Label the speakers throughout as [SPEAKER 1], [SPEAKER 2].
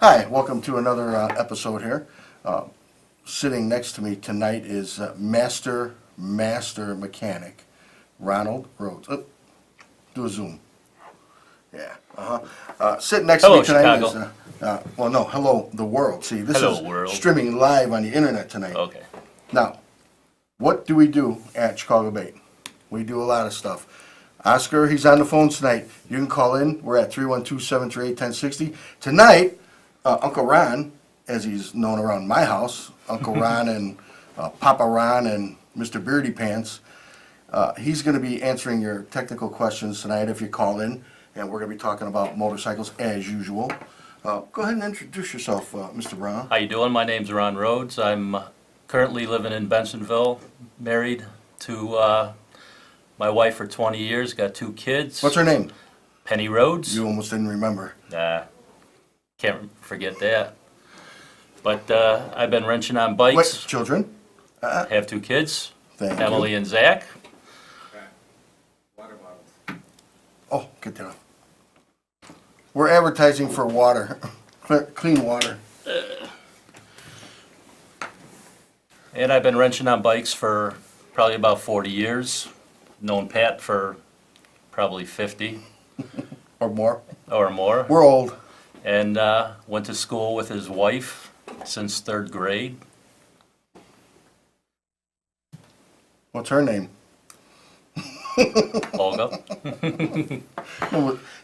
[SPEAKER 1] Hi, welcome to another episode here. Sitting next to me tonight is master mechanic Ronald Rhodes. Oh, do a zoom. Yeah. Sitting next
[SPEAKER 2] Hello,
[SPEAKER 1] to me tonight
[SPEAKER 2] Chicago.
[SPEAKER 1] is hello the world. See, this
[SPEAKER 2] Hello,
[SPEAKER 1] is
[SPEAKER 2] world.
[SPEAKER 1] streaming live on the internet tonight.
[SPEAKER 2] Okay.
[SPEAKER 1] Now, what do we do at Chicago ABATE? We do a lot of stuff. Oscar, he's on the phone tonight. You can call in. We're at 312-738-1060. Tonight, Uncle Ron, as he's known around my house, Uncle Ron and Papa Ron and Mr. Beardy Pants, he's going to be answering your technical questions tonight if you call in, and we're going to be talking about motorcycles as usual. Go ahead and introduce yourself, Mr. Brown.
[SPEAKER 2] How you doing? My name's Ron Rhodes. I'm currently living in Bensonville, married to my wife for 20 years, got 2 kids.
[SPEAKER 1] What's her name?
[SPEAKER 2] Penny Rhodes.
[SPEAKER 1] You almost didn't remember.
[SPEAKER 2] Can't forget that. But I've been wrenching on
[SPEAKER 1] Wait,
[SPEAKER 2] bikes.
[SPEAKER 1] children?
[SPEAKER 2] Have 2 kids,
[SPEAKER 1] Thank
[SPEAKER 2] Emily
[SPEAKER 1] you.
[SPEAKER 2] and Zach.
[SPEAKER 3] Water bottles.
[SPEAKER 1] Oh, get that. We're advertising for water, clean water.
[SPEAKER 2] And I've been wrenching on bikes for probably about 40 years. Known Pat for probably 50
[SPEAKER 1] Or more.
[SPEAKER 2] or more.
[SPEAKER 1] We're old.
[SPEAKER 2] And went to school with his wife since 3rd grade.
[SPEAKER 1] What's her name?
[SPEAKER 2] Olga.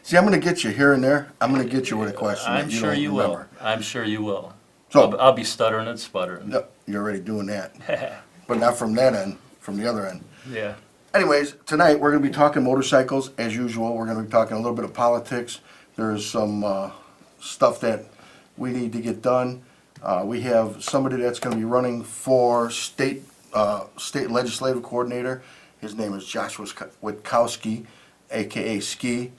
[SPEAKER 1] See, I'm going to get you here and there. I'm going to get you with a question
[SPEAKER 2] I'm
[SPEAKER 1] that you
[SPEAKER 2] sure
[SPEAKER 1] don't
[SPEAKER 2] you
[SPEAKER 1] remember.
[SPEAKER 2] will. I'm sure you will.
[SPEAKER 1] So,
[SPEAKER 2] I'll be stuttering and sputtering.
[SPEAKER 1] no, you're already doing that. But not from that end, from the other end.
[SPEAKER 2] Yeah.
[SPEAKER 1] Anyways, tonight we're going to be talking motorcycles as usual. We're going to be talking a little bit of politics. There's some stuff that we need to get done. We have somebody that's going to be running for state legislative coordinator. His name is Joshua Witkowski, aka Ski.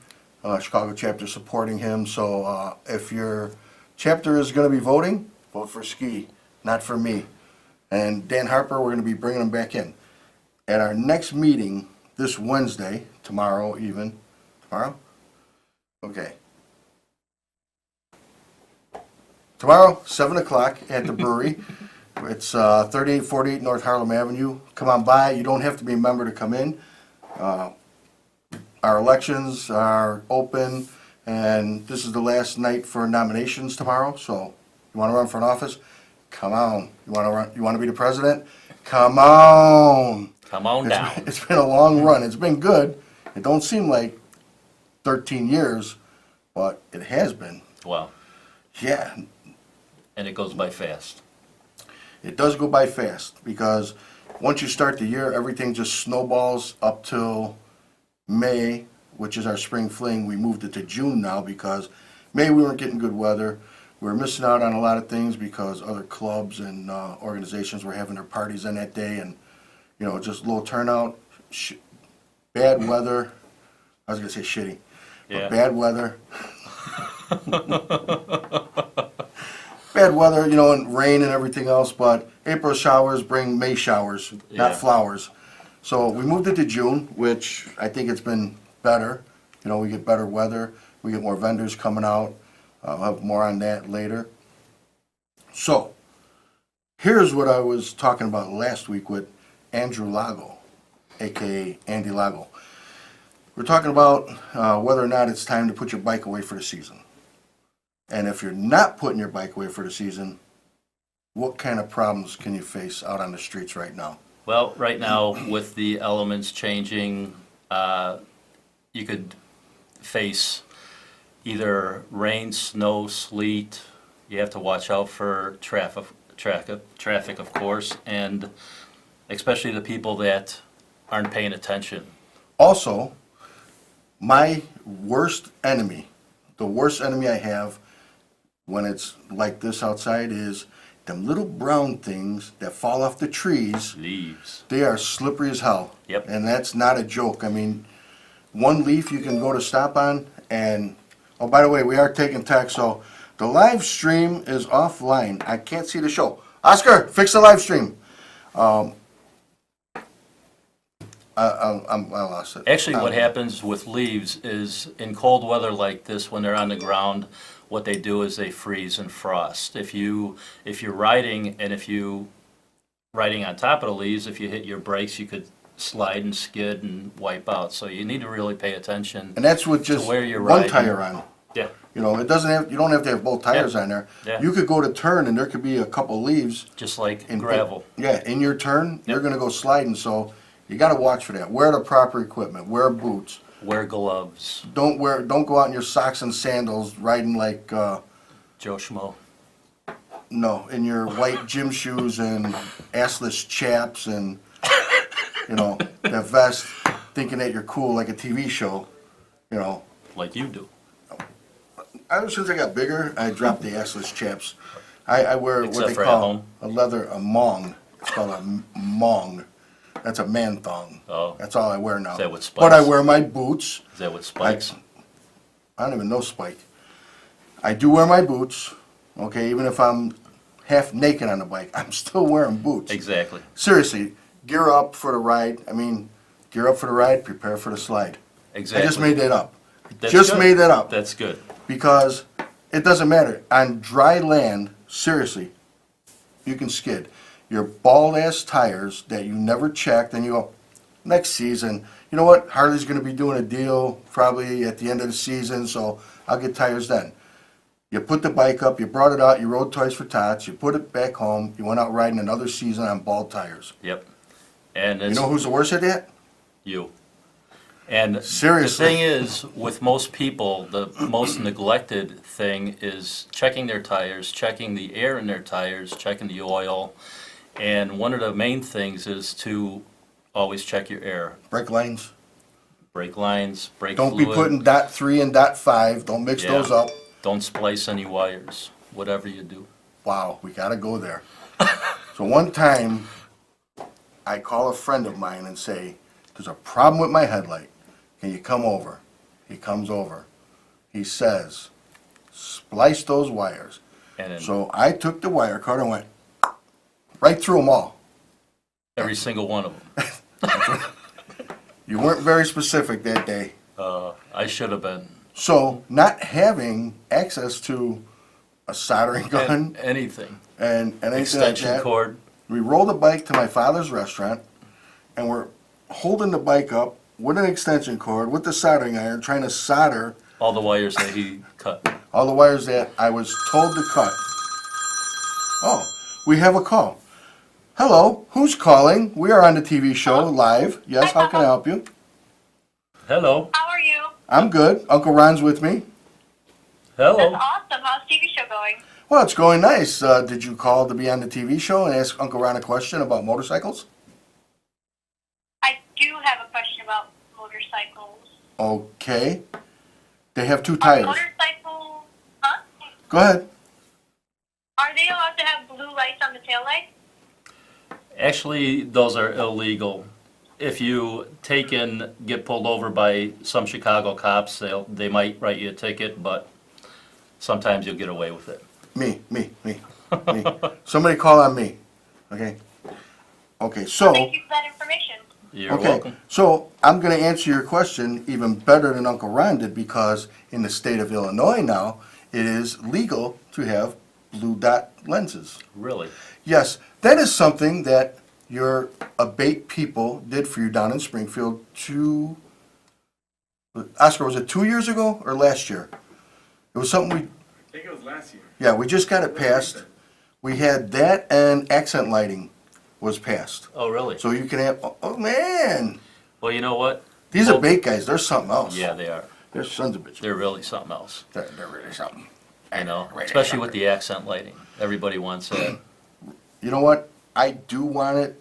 [SPEAKER 1] Chicago chapter supporting him. So if your chapter is going to be voting, vote for Ski, not for me. And Dan Harper, we're going to be bringing him back in. At our next meeting this Wednesday, tomorrow even. Tomorrow? Okay. Tomorrow, 7 o'clock at the brewery. It's 3848 North Harlem Avenue. Come on by. You don't have to be a member to come in. Our elections are open, and this is the last night for nominations tomorrow. So, you want to run for an office? Come on. You want to run? You want to be the president? Come on.
[SPEAKER 2] Come on down.
[SPEAKER 1] It's been a long run. It's been good. It don't seem like 13 years, but it has been.
[SPEAKER 2] Well,
[SPEAKER 1] Yeah,
[SPEAKER 2] and it goes by fast.
[SPEAKER 1] it does go by fast because once you start the year, everything just snowballs up till May, which is our spring fling. We moved it to June now because May we weren't getting good weather. We were missing out on a lot of things because other clubs and organizations were having their parties on that day, and you know, just low turnout, bad weather. I was gonna say shitty,
[SPEAKER 2] Yeah.
[SPEAKER 1] but bad weather. Bad weather, you know, and rain and everything else, but April showers bring May showers, not
[SPEAKER 2] Yeah.
[SPEAKER 1] flowers. So we moved it to June, which I think it's been better. You know, we get better weather, we get more vendors coming out. I'll have more on that later. So, here's what I was talking about last week with Andrew Lago, aka Andy Lago. We're talking about whether or not it's time to put your bike away for the season. And if you're not putting your bike away for the season, what kind of problems can you face out on the streets right now?
[SPEAKER 2] Well, right now, with the elements changing, you could face either rain, snow, sleet. You have to watch out for traffic, of course, and especially the people that aren't paying attention.
[SPEAKER 1] Also, my worst enemy, the worst enemy I have when it's like this outside is them little brown things that fall off the trees.
[SPEAKER 2] Leaves.
[SPEAKER 1] They are slippery as hell.
[SPEAKER 2] Yep.
[SPEAKER 1] And that's not a joke. I mean, one leaf you can go to stop on, and oh, by the way, we are taking text, so the live stream is offline. I can't see the show. Oscar, fix the live stream. I lost it.
[SPEAKER 2] Actually, what happens with leaves is in cold weather like this, when they're on the ground, what they do is they freeze and frost. If you're riding and if you riding on top of the leaves, if you hit your brakes, you could slide and skid and wipe out. So you need to really pay attention.
[SPEAKER 1] And that's with just
[SPEAKER 2] where you're
[SPEAKER 1] one
[SPEAKER 2] riding.
[SPEAKER 1] tire on.
[SPEAKER 2] Yeah,
[SPEAKER 1] You know, it doesn't have, you don't have to have both tires on there.
[SPEAKER 2] Yeah.
[SPEAKER 1] You could go to turn and there could be a couple leaves.
[SPEAKER 2] just like
[SPEAKER 1] in
[SPEAKER 2] gravel.
[SPEAKER 1] Yeah, in your turn, you're
[SPEAKER 2] Yep.
[SPEAKER 1] gonna go sliding, so you gotta watch for that. Wear the proper equipment, wear boots.
[SPEAKER 2] Wear gloves,
[SPEAKER 1] Don't go out in your socks and sandals riding like,
[SPEAKER 2] Joe Schmo.
[SPEAKER 1] no, in your white gym shoes and assless chaps and, you know, that vest, thinking that you're cool like a TV show, you know.
[SPEAKER 2] Like you do.
[SPEAKER 1] Ever since I got bigger, I dropped the assless chaps. I wear what
[SPEAKER 2] Except
[SPEAKER 1] they
[SPEAKER 2] for at
[SPEAKER 1] call
[SPEAKER 2] home?
[SPEAKER 1] a mong. It's called a mong. That's a man thong.
[SPEAKER 2] Oh.
[SPEAKER 1] That's all I wear now.
[SPEAKER 2] Is that with
[SPEAKER 1] But I
[SPEAKER 2] spikes?
[SPEAKER 1] wear my boots.
[SPEAKER 2] Is that with spikes?
[SPEAKER 1] I don't even know Spike. I do wear my boots, okay, even if I'm half naked on the bike, I'm still wearing boots.
[SPEAKER 2] Exactly.
[SPEAKER 1] Seriously, gear up for the ride. I mean, gear up for the ride, prepare for the slide.
[SPEAKER 2] Exactly.
[SPEAKER 1] I just made that up.
[SPEAKER 2] That's
[SPEAKER 1] Just
[SPEAKER 2] good.
[SPEAKER 1] made that up.
[SPEAKER 2] That's good.
[SPEAKER 1] Because it doesn't matter. On dry land, seriously, you can skid. Your bald ass tires that you never checked, and you go, next season, you know what? Harley's going to be doing a deal probably at the end of the season, so I'll get tires then. You put the bike up, you brought it out, you rode Toys for Tots, you put it back home, you went out riding another season on bald tires.
[SPEAKER 2] Yep. And
[SPEAKER 1] You
[SPEAKER 2] it's
[SPEAKER 1] know who's the worst at that?
[SPEAKER 2] you. And
[SPEAKER 1] Seriously.
[SPEAKER 2] the thing is, with most people, the most neglected thing is checking their tires, checking the air in their tires, checking the oil. And one of the main things is to always check your air.
[SPEAKER 1] Brake lines.
[SPEAKER 2] Brake lines, brake
[SPEAKER 1] Don't
[SPEAKER 2] fluid.
[SPEAKER 1] be putting dot 3 and dot 5. Don't mix
[SPEAKER 2] Yeah.
[SPEAKER 1] those up.
[SPEAKER 2] Don't splice any wires, whatever you do.
[SPEAKER 1] Wow, we gotta go there. So one time, I call a friend of mine and say, there's a problem with my headlight. Can you come over? He comes over. He says, splice those wires.
[SPEAKER 2] And then
[SPEAKER 1] So I took the wire cutter and went right through them all.
[SPEAKER 2] every single one of them.
[SPEAKER 1] You weren't very specific that day.
[SPEAKER 2] I should have been.
[SPEAKER 1] So not having access to a soldering gun
[SPEAKER 2] Anything.
[SPEAKER 1] and anything like
[SPEAKER 2] Extension
[SPEAKER 1] that,
[SPEAKER 2] cord.
[SPEAKER 1] we rolled the bike to my father's restaurant, and we're holding the bike up with an extension cord, with the soldering iron, trying to solder
[SPEAKER 2] All the wires that he cut.
[SPEAKER 1] all the wires that I was told to cut. Oh, we have a call. Hello, who's calling? We are on the TV show live. Yes, how can I help you?
[SPEAKER 2] Hello.
[SPEAKER 3] How are you?
[SPEAKER 1] I'm good. Uncle Ron's with me.
[SPEAKER 3] That's
[SPEAKER 2] Hello.
[SPEAKER 3] awesome. How's TV show going?
[SPEAKER 1] Well, it's going nice. Did you call to be on the TV show and ask Uncle Ron a question about motorcycles?
[SPEAKER 3] I do have a question about motorcycles.
[SPEAKER 1] Okay. They have 2
[SPEAKER 3] Are
[SPEAKER 1] tires.
[SPEAKER 3] motorcycles, huh?
[SPEAKER 1] Go ahead.
[SPEAKER 3] Are they allowed to have blue lights on the taillight?
[SPEAKER 2] Actually, those are illegal. If you get pulled over by some Chicago cops, they might write you a ticket, but sometimes you'll get away with it.
[SPEAKER 1] Me. Somebody call on me. Okay? Okay, so,
[SPEAKER 3] Thank you for that information.
[SPEAKER 2] You're
[SPEAKER 1] okay,
[SPEAKER 2] welcome.
[SPEAKER 1] so I'm gonna answer your question even better than Uncle Ron did, because in the state of Illinois now, it is legal to have blue dot lenses.
[SPEAKER 2] Really?
[SPEAKER 1] Yes, that is something that your ABATE people did for you down in Springfield Oscar, was it 2 years ago or last year? It was something
[SPEAKER 4] I think it was last year.
[SPEAKER 1] yeah, we just got it passed. We had that, and accent lighting was passed.
[SPEAKER 2] Oh, really?
[SPEAKER 1] So you can have, oh man,
[SPEAKER 2] Well, you know what?
[SPEAKER 1] these
[SPEAKER 2] Well,
[SPEAKER 1] ABATE guys, they're something else.
[SPEAKER 2] Yeah, they are.
[SPEAKER 1] They're sons of bitches.
[SPEAKER 2] They're really something else.
[SPEAKER 1] They're really something.
[SPEAKER 2] You know,
[SPEAKER 1] Really
[SPEAKER 2] especially with
[SPEAKER 1] something.
[SPEAKER 2] the accent lighting. Everybody wants that.
[SPEAKER 1] You know what? I do want it.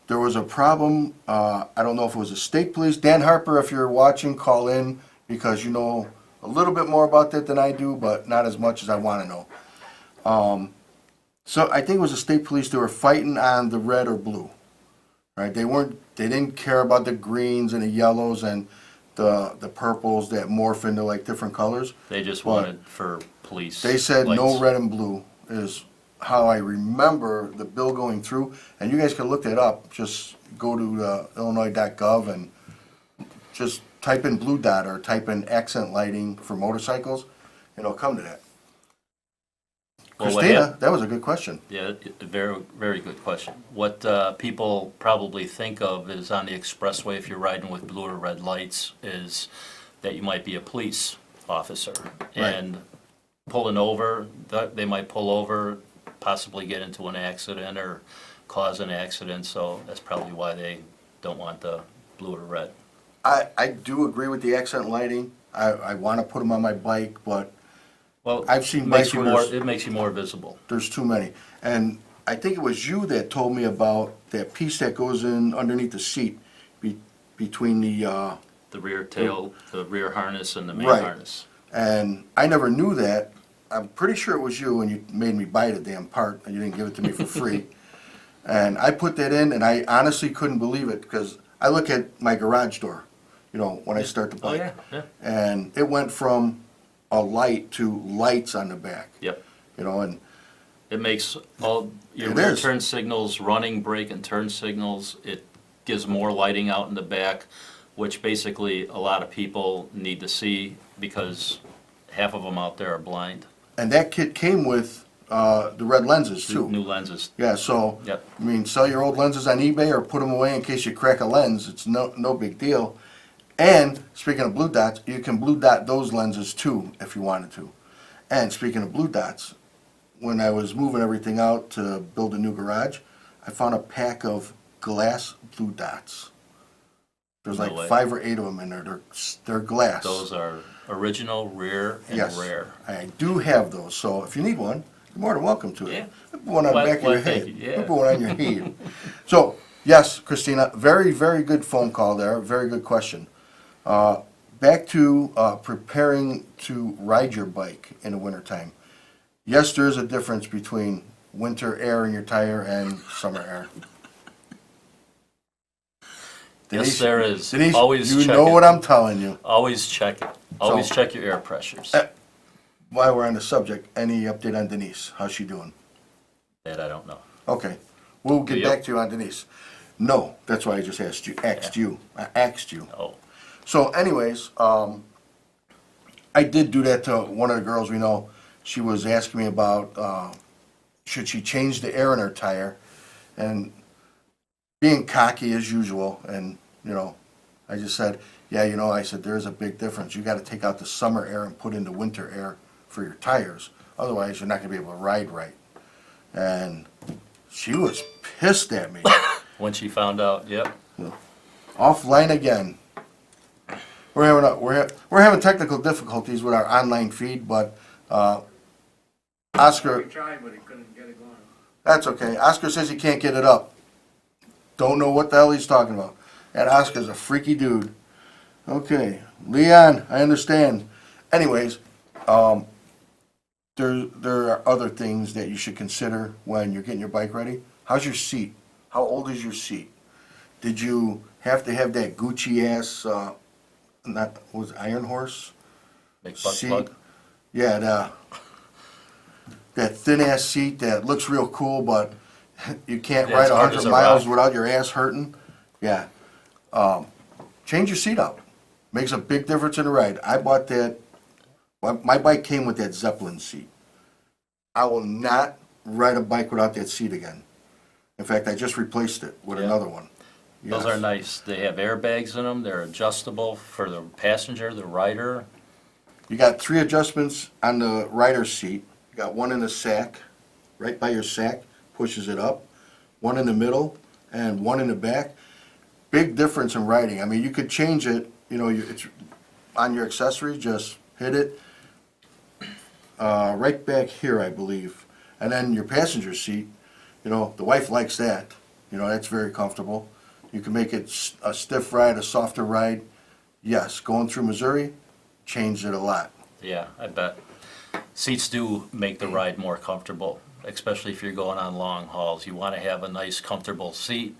[SPEAKER 1] There was a problem. I don't know if it was the state police. Dan Harper, if you're watching, call in, because you know a little bit more about that than I do, but not as much as I want to know. So I think it was the state police. They were fighting on the red or blue, right? They didn't care about the greens and the yellows and the purples that morph into like different colors.
[SPEAKER 2] They just
[SPEAKER 1] What?
[SPEAKER 2] wanted for police.
[SPEAKER 1] They said no
[SPEAKER 2] lights.
[SPEAKER 1] red and blue is how I remember the bill going through, and you guys can look that up. Just go to Illinois.gov and just type in blue dot or type in accent lighting for motorcycles, and it'll come to that.
[SPEAKER 2] Well, what
[SPEAKER 1] Christina, that was a good question.
[SPEAKER 2] Yeah, very, very good question. What people probably think of is on the expressway, if you're riding with blue or red lights, is that you might be a police officer.
[SPEAKER 1] Right.
[SPEAKER 2] And pulling over, they might pull over, possibly get into an accident or cause an accident, so that's probably why they don't want the blue or red.
[SPEAKER 1] I do agree with the accent lighting. I want to put them on my bike, but
[SPEAKER 2] Well,
[SPEAKER 1] I've seen
[SPEAKER 2] it makes
[SPEAKER 1] bikes
[SPEAKER 2] you
[SPEAKER 1] where
[SPEAKER 2] more,
[SPEAKER 1] there's-
[SPEAKER 2] it makes you more visible.
[SPEAKER 1] there's too many. And I think it was you that told me about that piece that goes in underneath the seat between the,
[SPEAKER 2] The rear tail, the rear harness and the main
[SPEAKER 1] Right.
[SPEAKER 2] harness.
[SPEAKER 1] and I never knew that. I'm pretty sure it was you, and you made me buy the damn part, and you didn't give it to me for free. And I put that in, and I honestly couldn't believe it, because I look at my garage door, when I start the
[SPEAKER 2] Oh,
[SPEAKER 1] bike.
[SPEAKER 2] yeah, yeah,
[SPEAKER 1] And it went from a light to lights on the back,
[SPEAKER 2] yep.
[SPEAKER 1] and
[SPEAKER 2] It makes all your
[SPEAKER 1] It
[SPEAKER 2] rear
[SPEAKER 1] is.
[SPEAKER 2] turn signals, running, brake, and turn signals. It gives more lighting out in the back, which basically a lot of people need to see because half of them out there are blind.
[SPEAKER 1] and that kit came with the red lenses too.
[SPEAKER 2] New lenses.
[SPEAKER 1] Yeah, so,
[SPEAKER 2] Yep.
[SPEAKER 1] I mean, sell your old lenses on eBay or put them away in case you crack a lens. It's no big deal. And speaking of blue dots, you can blue dot those lenses too if you wanted to. And speaking of blue dots, when I was moving everything out to build a new garage, I found a pack of glass blue dots. There's
[SPEAKER 2] No
[SPEAKER 1] like
[SPEAKER 2] way.
[SPEAKER 1] 5 or 8 of them in there. They're glass.
[SPEAKER 2] Those are original, rear, and
[SPEAKER 1] Yes,
[SPEAKER 2] rare.
[SPEAKER 1] I do have those. So if you need one, you're more than welcome to it.
[SPEAKER 2] Yeah.
[SPEAKER 1] Put one on the
[SPEAKER 2] Why-
[SPEAKER 1] back of
[SPEAKER 2] why,
[SPEAKER 1] your
[SPEAKER 2] thank
[SPEAKER 1] head.
[SPEAKER 2] you, yeah.
[SPEAKER 1] Put one on your head. So, yes, Christina, very, very good phone call there. Very good question. Back to preparing to ride your bike in the wintertime. Yes, there is a difference between winter air in your tire and summer air.
[SPEAKER 2] Yes, there is.
[SPEAKER 1] Denise,
[SPEAKER 2] Always
[SPEAKER 1] you
[SPEAKER 2] check
[SPEAKER 1] know
[SPEAKER 2] it.
[SPEAKER 1] what I'm telling you.
[SPEAKER 2] Always check it. Always
[SPEAKER 1] So-
[SPEAKER 2] check your air pressures.
[SPEAKER 1] While we're on the subject, any update on Denise? How's she doing?
[SPEAKER 2] That I don't know.
[SPEAKER 1] Okay, we'll get
[SPEAKER 2] Yep.
[SPEAKER 1] back to you on Denise. No, that's why I just asked you. I asked you.
[SPEAKER 2] Oh,
[SPEAKER 1] So anyways, I did do that to one of the girls we know. She was asking me about, should she change the air in her tire? And being cocky as usual, and, I just said, yeah, I said, there's a big difference. You gotta take out the summer air and put in the winter air for your tires. Otherwise, you're not gonna be able to ride right. And she was pissed at me.
[SPEAKER 2] when she found out, yep.
[SPEAKER 1] Offline again. We're having technical difficulties with our online feed, but Oscar,
[SPEAKER 4] We tried, but he couldn't get it going.
[SPEAKER 1] that's okay. Oscar says he can't get it up. Don't know what the hell he's talking about. And Oscar's a freaky dude. Okay, Leon, I understand. Anyways, there are other things that you should consider when you're getting your bike ready. How's your seat? How old is your seat? Did you have to have that Gucci ass, was it Iron Horse?
[SPEAKER 2] Big butt
[SPEAKER 1] Seat.
[SPEAKER 2] plug.
[SPEAKER 1] Yeah, that thin ass seat that looks real cool, but you can't
[SPEAKER 2] Yeah,
[SPEAKER 1] ride
[SPEAKER 2] it's hard as
[SPEAKER 1] 100
[SPEAKER 2] a
[SPEAKER 1] miles
[SPEAKER 2] rock.
[SPEAKER 1] without your ass hurting. Yeah. Change your seat out. Makes a big difference in the ride. I bought that. My bike came with that Zeppelin seat. I will not ride a bike without that seat again. In fact, I just replaced it with
[SPEAKER 2] Yeah.
[SPEAKER 1] another one.
[SPEAKER 2] Those
[SPEAKER 1] Yes.
[SPEAKER 2] are nice. They have airbags in them. They're adjustable for the passenger, the rider.
[SPEAKER 1] You got 3 adjustments on the rider's seat. You got one in the sack, right by your sack, pushes it up. One in the middle, and one in the back. Big difference in riding. I mean, you could change it, it's on your accessory, just hit it right back here, I believe. And then your passenger seat, the wife likes that. That's very comfortable. You can make it a stiff ride, a softer ride. Yes, going through Missouri, changed it a lot.
[SPEAKER 2] Yeah, I bet. Seats do make the ride more comfortable, especially if you're going on long hauls. You want to have a nice, comfortable seat.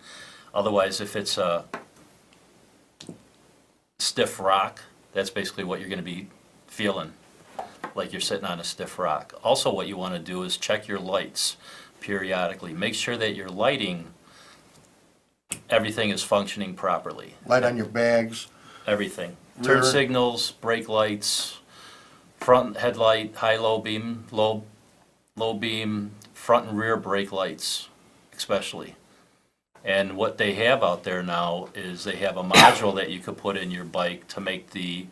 [SPEAKER 2] Otherwise, if it's a stiff rock, that's basically what you're going to be feeling, like you're sitting on a stiff rock. Also, what you want to do is check your lights periodically. Make sure that your lighting everything is functioning properly.
[SPEAKER 1] Light on your bags.
[SPEAKER 2] Everything.
[SPEAKER 1] Rear.
[SPEAKER 2] Turn signals, brake lights, front headlight, high, low beam, low beam, front and rear brake lights, especially. And what they have out there now is they have a module that you could put in your bike to make the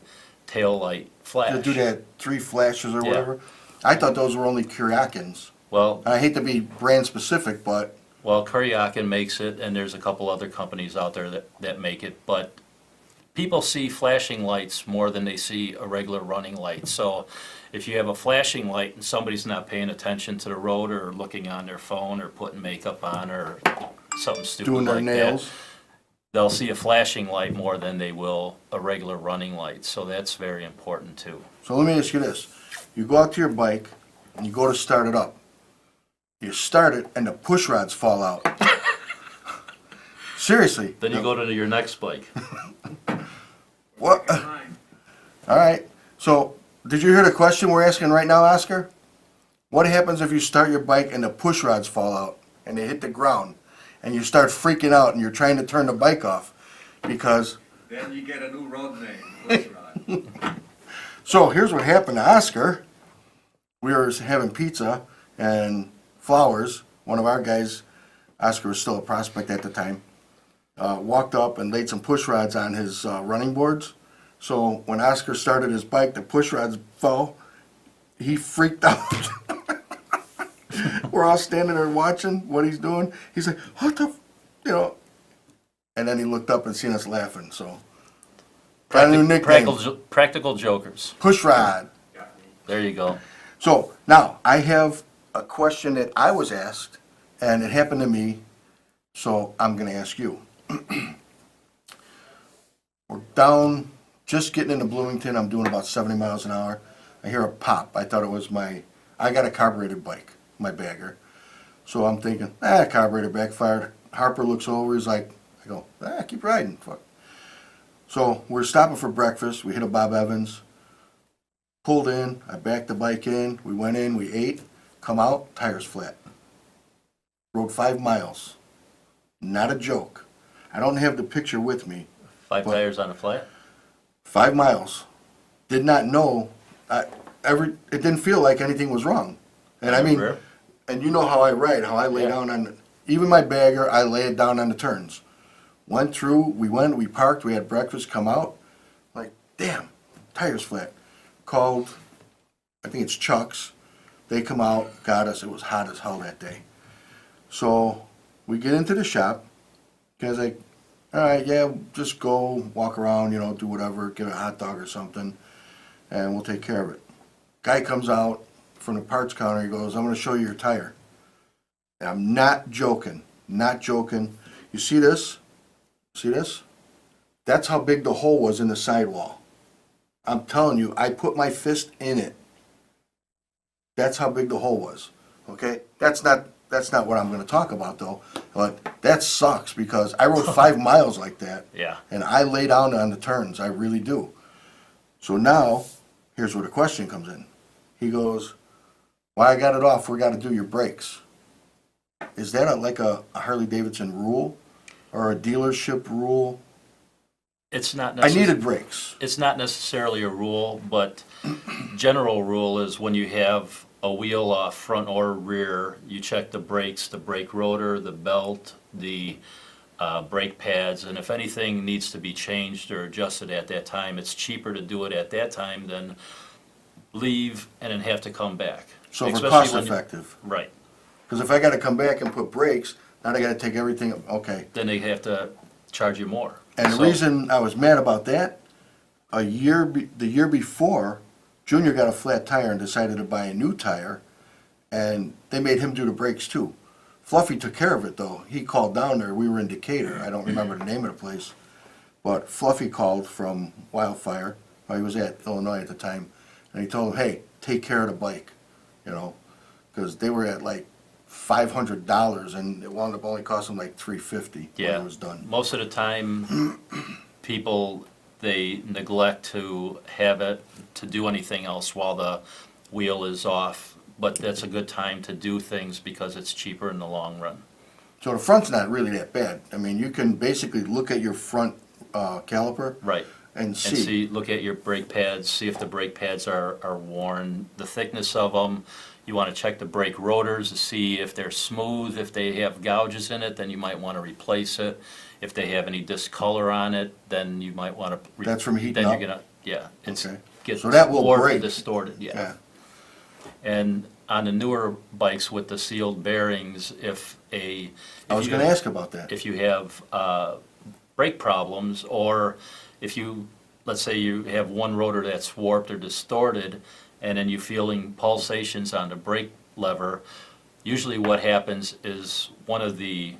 [SPEAKER 2] tail light flash.
[SPEAKER 1] To do that 3 flashes or
[SPEAKER 2] Yeah.
[SPEAKER 1] whatever. I thought those were only Kuryakins.
[SPEAKER 2] Well,
[SPEAKER 1] I hate to be brand specific, but
[SPEAKER 2] Kuryakin makes it, and there's a couple other companies out there that make it, but people see flashing lights more than they see a regular running light. So if you have a flashing light and somebody's not paying attention to the road or looking on their phone or putting makeup on or something stupid
[SPEAKER 1] doing their
[SPEAKER 2] like
[SPEAKER 1] nails.
[SPEAKER 2] that, they'll see a flashing light more than they will a regular running light. So that's very important too.
[SPEAKER 1] So let me ask you this. You go out to your bike and you go to start it up. You start it and the push rods fall out. Seriously.
[SPEAKER 2] Then you go to your next bike.
[SPEAKER 1] What? All right. So did you hear the question we're asking right now, Oscar? What happens if you start your bike and the push rods fall out and they hit the ground and you start freaking out and you're trying to turn the bike off because...
[SPEAKER 4] Then you get a new road name, push rod.
[SPEAKER 1] So here's what happened to Oscar. We were having pizza and Flowers, one of our guys, Oscar was still a prospect at the time, walked up and laid some push rods on his running boards. So when Oscar started his bike, the push rods fell. He freaked out. We're all standing there watching what he's doing. He's like, what the, you know. And then he looked up and seen us laughing. So got a new nickname.
[SPEAKER 2] Practical jokers.
[SPEAKER 1] Push rod.
[SPEAKER 2] There you go.
[SPEAKER 1] So now I have a question that I was asked, and it happened to me, so I'm going to ask you. We're down, just getting into Bloomington. I'm doing about 70 miles an hour. I hear a pop. I thought it was I got a carbureted bike, my bagger. So I'm thinking, carburetor backfired. Harper looks over. He's like, I go, keep riding. Fuck. So we're stopping for breakfast. We hit a Bob Evans. Pulled in. I backed the bike in. We went in. We ate. Come out. Tires flat. Rode 5 miles. Not a joke. I don't have the picture with me.
[SPEAKER 2] Five
[SPEAKER 1] But-
[SPEAKER 2] tires on a flat?
[SPEAKER 1] 5 miles. Did not know. It didn't feel like anything was wrong. And I mean,
[SPEAKER 2] Rear?
[SPEAKER 1] and you know how I ride, how I lay
[SPEAKER 2] Yeah.
[SPEAKER 1] down on, even my bagger, I lay it down on the turns. Went through, we parked, we had breakfast, come out, like, damn, tires flat. Called, I think it's Chuck's. They come out, got us. It was hot as hell that day. So we get into the shop. Guy's like, all right, yeah, just go walk around, do whatever, get a hot dog or something, and we'll take care of it. Guy comes out from the parts counter. He goes, I'm going to show you your tire. And I'm not joking, not joking. You see this? See this? That's how big the hole was in the sidewall. I'm telling you, I put my fist in it. That's how big the hole was. Okay? That's not what I'm going to talk about though. But that sucks because I rode 5 miles like that.
[SPEAKER 2] Yeah.
[SPEAKER 1] And I lay down on the turns. I really do. So now, here's where the question comes in. He goes, well, I got it off. We got to do your brakes. Is that like a Harley Davidson rule or a dealership rule?
[SPEAKER 2] It's not
[SPEAKER 1] I needed brakes.
[SPEAKER 2] It's not necessarily a rule, but general rule is when you have a wheel off front or rear, you check the brakes, the brake rotor, the belt, the brake pads, and if anything needs to be changed or adjusted at that time, it's cheaper to do it at that time than leave and then have to come back.
[SPEAKER 1] So for
[SPEAKER 2] Especially
[SPEAKER 1] cost
[SPEAKER 2] when you-
[SPEAKER 1] effective.
[SPEAKER 2] Right.
[SPEAKER 1] Because if I got to come back and put brakes, now I got to take everything. Okay.
[SPEAKER 2] Then they have to charge you more.
[SPEAKER 1] And the
[SPEAKER 2] So-
[SPEAKER 1] reason I was mad about that, the year before, Junior got a flat tire and decided to buy a new tire, and they made him do the brakes too. Fluffy took care of it though. He called down there. We were in Decatur. I don't remember the name of the place, but Fluffy called from Wildfire. He was at Illinois at the time, and he told him, "Hey, take care of the bike," because they were at like $500, and it wound up only costing like $350 when
[SPEAKER 2] Yeah.
[SPEAKER 1] it was done.
[SPEAKER 2] Most of the time, people, they neglect to have it, to do anything else while the wheel is off. But that's a good time to do things because it's cheaper in the long run.
[SPEAKER 1] So the front's not really that bad. I mean, you can basically look at your front caliper
[SPEAKER 2] Right.
[SPEAKER 1] and
[SPEAKER 2] And
[SPEAKER 1] see.
[SPEAKER 2] see, look at your brake pads, see if the brake pads are worn, the thickness of them. You want to check the brake rotors to see if they're smooth. If they have gouges in it, then you might want to replace it. If they have any discolor on it, then you might want to.
[SPEAKER 1] That's from heating
[SPEAKER 2] Then
[SPEAKER 1] up?
[SPEAKER 2] you're gonna, yeah, it's
[SPEAKER 1] Okay.
[SPEAKER 2] gets
[SPEAKER 1] So that will
[SPEAKER 2] warped
[SPEAKER 1] break.
[SPEAKER 2] and distorted,
[SPEAKER 1] Yeah.
[SPEAKER 2] yeah. And on the newer bikes with the sealed bearings, if
[SPEAKER 1] I was
[SPEAKER 2] you-
[SPEAKER 1] gonna ask about that.
[SPEAKER 2] if you have brake problems, or if you, let's say you have one rotor that's warped or distorted, and then you're feeling pulsations on the brake lever, usually what happens is one of the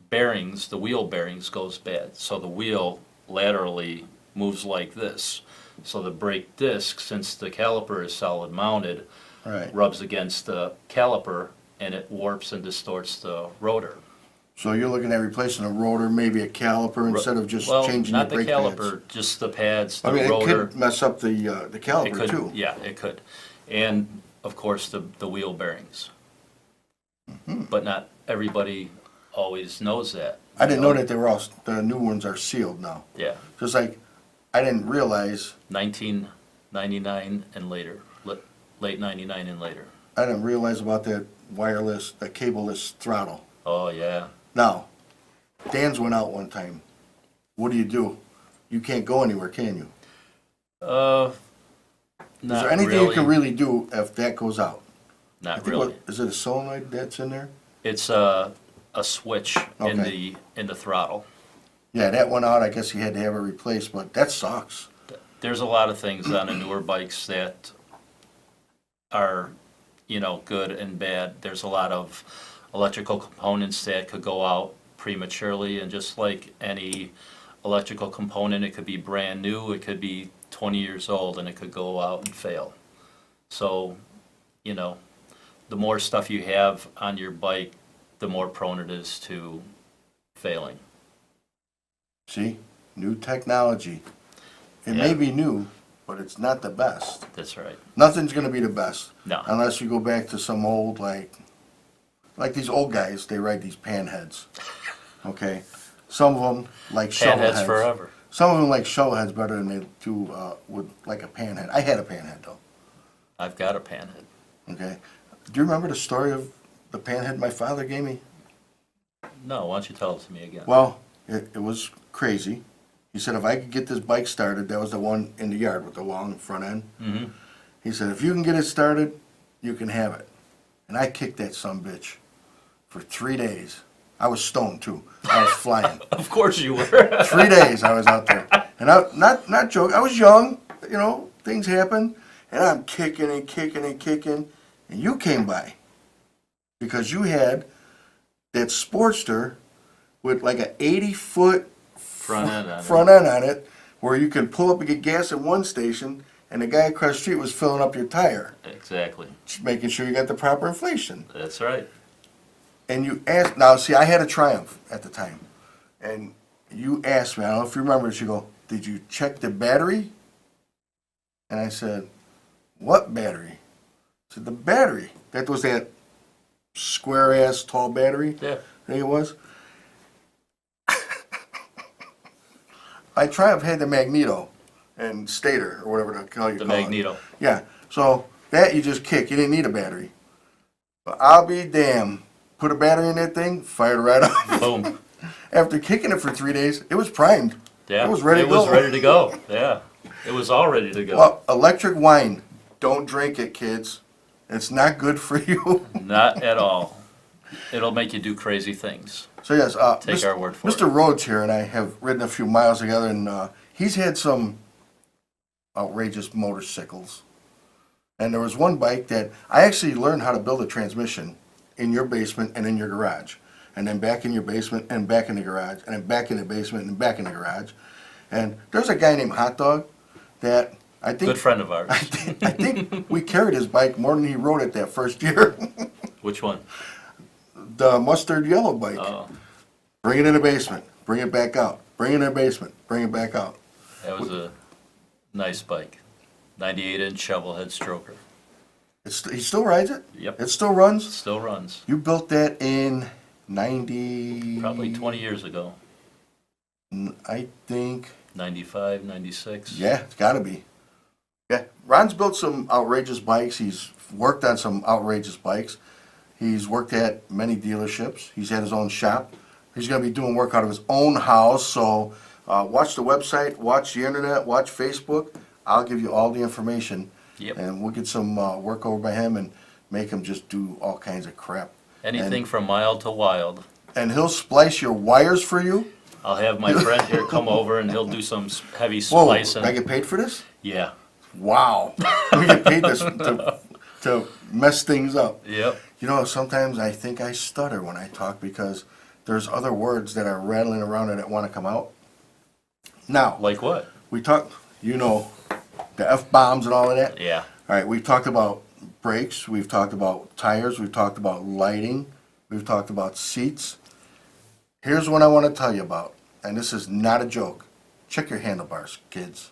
[SPEAKER 2] bearings, the wheel bearings, goes bad. So the wheel laterally moves like this. So the brake disc, since the caliper is solid mounted,
[SPEAKER 1] Right.
[SPEAKER 2] rubs against the caliper, and it warps and distorts the rotor.
[SPEAKER 1] So you're looking at replacing a rotor, maybe a caliper, instead of just
[SPEAKER 2] Well,
[SPEAKER 1] changing the
[SPEAKER 2] not the
[SPEAKER 1] brake pads?
[SPEAKER 2] caliper, just the pads, the
[SPEAKER 1] I mean, it
[SPEAKER 2] rotor.
[SPEAKER 1] could mess up the
[SPEAKER 2] It
[SPEAKER 1] caliper
[SPEAKER 2] could,
[SPEAKER 1] too.
[SPEAKER 2] yeah, it could. And, of course, the wheel bearings.
[SPEAKER 1] Mm-hmm.
[SPEAKER 2] But not everybody always knows that.
[SPEAKER 1] I didn't know that they were all, the new ones are sealed now.
[SPEAKER 2] Yeah,
[SPEAKER 1] Just like, I didn't realize,
[SPEAKER 2] 1999 and later, late 99 and later.
[SPEAKER 1] I didn't realize about that wireless, the cableless throttle.
[SPEAKER 2] Oh, yeah.
[SPEAKER 1] Now, Dan's went out one time. What do? You can't go anywhere, can you? Is
[SPEAKER 2] Not
[SPEAKER 1] there anything you can
[SPEAKER 2] really.
[SPEAKER 1] really do if that goes out? I
[SPEAKER 2] Not
[SPEAKER 1] think
[SPEAKER 2] really.
[SPEAKER 1] Is it a solenoid that's in there?
[SPEAKER 2] It's a switch in
[SPEAKER 1] Okay.
[SPEAKER 2] the throttle.
[SPEAKER 1] Yeah, that went out. I guess he had to have it replaced, but that sucks.
[SPEAKER 2] There's a lot of things on the newer bikes that are, good and bad. There's a lot of electrical components that could go out prematurely, and just like any electrical component, it could be brand new, it could be 20 years old, and it could go out and fail. So, the more stuff you have on your bike, the more prone it is to failing.
[SPEAKER 1] See, new technology. It may
[SPEAKER 2] Yeah.
[SPEAKER 1] be new, but it's not the best.
[SPEAKER 2] That's right.
[SPEAKER 1] Nothing's gonna be the best.
[SPEAKER 2] No.
[SPEAKER 1] Unless you go back to some old, like these old guys, they ride these panheads. Okay? Some of them like shovel
[SPEAKER 2] Panheads
[SPEAKER 1] heads.
[SPEAKER 2] forever.
[SPEAKER 1] Some of them like shovel heads better than they do with like a panhead. I had a panhead though.
[SPEAKER 2] I've got a panhead.
[SPEAKER 1] Okay? Do you remember the story of the panhead my father gave me?
[SPEAKER 2] No, why don't you tell it to me again?
[SPEAKER 1] Well, it was crazy. He said if I could get this bike started, that was the one in the yard with the long front end.
[SPEAKER 2] Mm-hmm.
[SPEAKER 1] He said if you can get it started, you can have it. And I kicked that sumbitch for 3 days. I was stoned too. I was flying.
[SPEAKER 2] Of course you were.
[SPEAKER 1] 3 days I was out there. And I not joking. I was young, things happen. And I'm kicking and kicking and kicking. And you came by. Because you had that Sportster with like an 80-foot
[SPEAKER 2] Front end on it.
[SPEAKER 1] where you can pull up and get gas at one station, and the guy across the street was filling up your tire,
[SPEAKER 2] Exactly.
[SPEAKER 1] just making sure you got the proper inflation.
[SPEAKER 2] That's right.
[SPEAKER 1] And you asked, now see, I had a Triumph at the time, and you asked me, I don't know if you remember, you go, did you check the battery? And I said, what battery? I said, the battery. That was that square-ass tall battery,
[SPEAKER 2] Yeah.
[SPEAKER 1] I think it was. My Triumph had the magneto and stator, or whatever the hell you
[SPEAKER 2] The
[SPEAKER 1] call it.
[SPEAKER 2] magneto.
[SPEAKER 1] Yeah, so that you just kick. You didn't need a battery. But I'll be damned. Put a battery in that thing, fired it right up.
[SPEAKER 2] Boom.
[SPEAKER 1] After kicking it for 3 days, it was primed.
[SPEAKER 2] Yeah.
[SPEAKER 1] It was ready to
[SPEAKER 2] It was
[SPEAKER 1] go.
[SPEAKER 2] ready to go. Yeah. It was all ready to go.
[SPEAKER 1] Well, electric wine. Don't drink it, kids. It's not good for you.
[SPEAKER 2] Not at all. It'll make you do crazy things.
[SPEAKER 1] So yes,
[SPEAKER 2] Take our word for
[SPEAKER 1] Mr. Rhodes here and I have ridden a few miles together, and he's had some outrageous motorcycles. And there was one bike that I actually learned how to build a transmission in your basement and in your garage, and then back in your basement and back in the garage, and then back in the basement and back in the garage. And there's a guy named Hot Dog that I think
[SPEAKER 2] Good friend of ours.
[SPEAKER 1] I think we carried his bike more than he rode it that first year.
[SPEAKER 2] Which one?
[SPEAKER 1] The mustard yellow bike.
[SPEAKER 2] Oh,
[SPEAKER 1] Bring it in the basement. Bring it back out. Bring it in the basement. Bring it back out.
[SPEAKER 2] that was a nice bike. 98-inch shovel head stroker.
[SPEAKER 1] He still rides it.
[SPEAKER 2] Yep.
[SPEAKER 1] It still runs.
[SPEAKER 2] Still runs.
[SPEAKER 1] You built that in 90.
[SPEAKER 2] Probably 20 years ago,
[SPEAKER 1] I think.
[SPEAKER 2] 95, 96.
[SPEAKER 1] Yeah, it's got to be. Yeah, Ron's built some outrageous bikes. He's worked on some outrageous bikes. He's worked at many dealerships. He's had his own shop. He's going to be doing work out of his own house. So watch the website, watch the internet, watch Facebook. I'll give you all the information.
[SPEAKER 2] Yep.
[SPEAKER 1] And we'll get some work over by him and make him just do all kinds of crap.
[SPEAKER 2] Anything from mild to wild.
[SPEAKER 1] And he'll splice your wires for you.
[SPEAKER 2] I'll have my friend here come over and he'll do some heavy
[SPEAKER 1] Whoa,
[SPEAKER 2] splicing.
[SPEAKER 1] I get paid for this?
[SPEAKER 2] Yeah.
[SPEAKER 1] Wow. We get paid to mess things up.
[SPEAKER 2] Yep.
[SPEAKER 1] You know, sometimes I think I stutter when I talk because there's other words that are rattling around and that want to come out. Now,
[SPEAKER 2] Like what?
[SPEAKER 1] we talked, you know, the F-bombs and all of that.
[SPEAKER 2] Yeah.
[SPEAKER 1] All right, we've talked about brakes, we've talked about tires, we've talked about lighting, we've talked about seats. Here's what I want to tell you about, and this is not a joke. Check your handlebars, kids.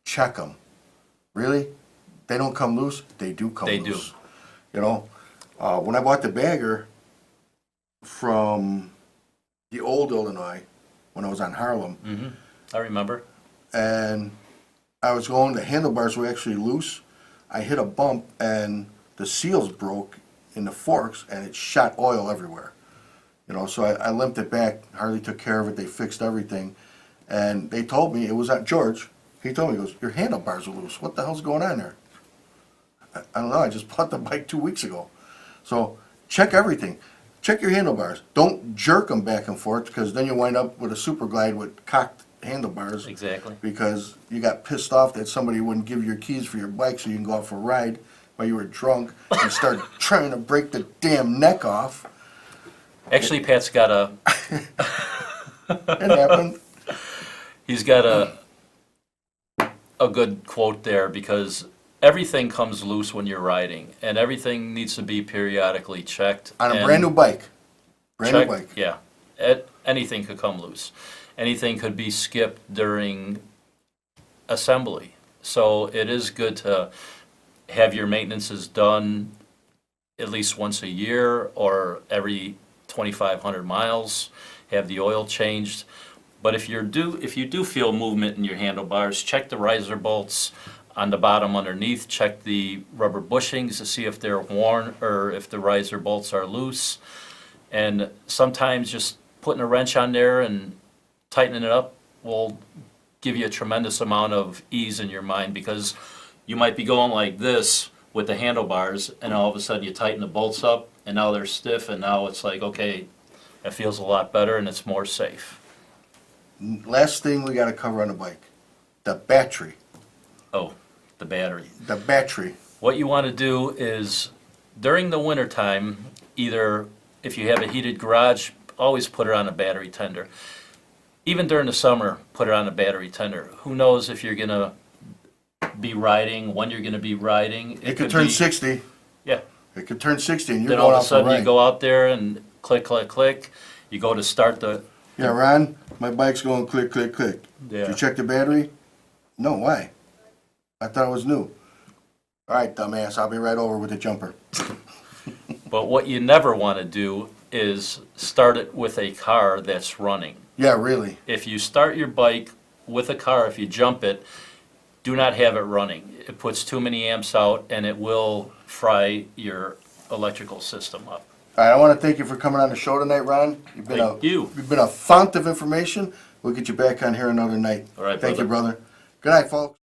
[SPEAKER 1] Check them. Really? They don't come loose? They do come
[SPEAKER 2] They
[SPEAKER 1] loose.
[SPEAKER 2] do.
[SPEAKER 1] You know, when I bought the bagger from the old Illinois, when I was on Harlem,
[SPEAKER 2] Mm-hmm. I remember.
[SPEAKER 1] and I was going, the handlebars were actually loose. I hit a bump and the seals broke in the forks and it shot oil everywhere. You know, so I limped it back. Harley took care of it. They fixed everything. And they told me, it was at George. He told me, he goes, your handlebars are loose. What the hell's going on there? I don't know. I just bought the bike 2 weeks ago. So check everything. Check your handlebars. Don't jerk them back and forth because then you wind up with a Super Glide with cocked handlebars.
[SPEAKER 2] Exactly.
[SPEAKER 1] Because you got pissed off that somebody wouldn't give you your keys for your bike so you can go out for a ride while you were drunk and start trying to break the damn neck off.
[SPEAKER 2] Actually, Pat's got
[SPEAKER 1] It happened.
[SPEAKER 2] he's got a good quote there because everything comes loose when you're riding and everything needs to be periodically checked.
[SPEAKER 1] On a
[SPEAKER 2] and
[SPEAKER 1] brand new bike. Brand new
[SPEAKER 2] checked.
[SPEAKER 1] bike.
[SPEAKER 2] Yeah. Anything could come loose. Anything could be skipped during assembly. So it is good to have your maintenances done at least once a year or every 2,500 miles, have the oil changed. But if you do feel movement in your handlebars, check the riser bolts on the bottom underneath, check the rubber bushings to see if they're worn or if the riser bolts are loose. And sometimes just putting a wrench on there and tightening it up will give you a tremendous amount of ease in your mind because you might be going like this with the handlebars and all of a sudden you tighten the bolts up and now they're stiff and now it's like, okay, that feels a lot better and it's more safe.
[SPEAKER 1] Last thing we got to cover on the bike. The battery.
[SPEAKER 2] Oh, the battery.
[SPEAKER 1] The battery.
[SPEAKER 2] What you want to do is during the wintertime, either if you have a heated garage, always put it on a battery tender. Even during the summer, put it on a battery tender. Who knows if you're going to be riding, when you're going to be riding.
[SPEAKER 1] It could turn
[SPEAKER 2] be-
[SPEAKER 1] 60.
[SPEAKER 2] Yeah.
[SPEAKER 1] It could turn 60 and you're
[SPEAKER 2] Then
[SPEAKER 1] going
[SPEAKER 2] all of
[SPEAKER 1] out
[SPEAKER 2] a
[SPEAKER 1] for a
[SPEAKER 2] sudden you
[SPEAKER 1] ride.
[SPEAKER 2] go out there and click, click, click. You go to start the.
[SPEAKER 1] Yeah, Ron, my bike's going click, click, click. Did
[SPEAKER 2] Yeah.
[SPEAKER 1] you check the battery? No, why? I thought it was new. All right, dumbass, I'll be right over with the jumper.
[SPEAKER 2] But what you never want to do is start it with a car that's running.
[SPEAKER 1] Yeah, really.
[SPEAKER 2] If you start your bike with a car, if you jump it, do not have it running. It puts too many amps out and it will fry your electrical system up.
[SPEAKER 1] All right, I want to thank you for coming on the show tonight, Ron. You've
[SPEAKER 2] Thank you.
[SPEAKER 1] You've been a font of information. We'll get you back on here another night.
[SPEAKER 2] All right,
[SPEAKER 1] Thank you, brother. Good night, folks.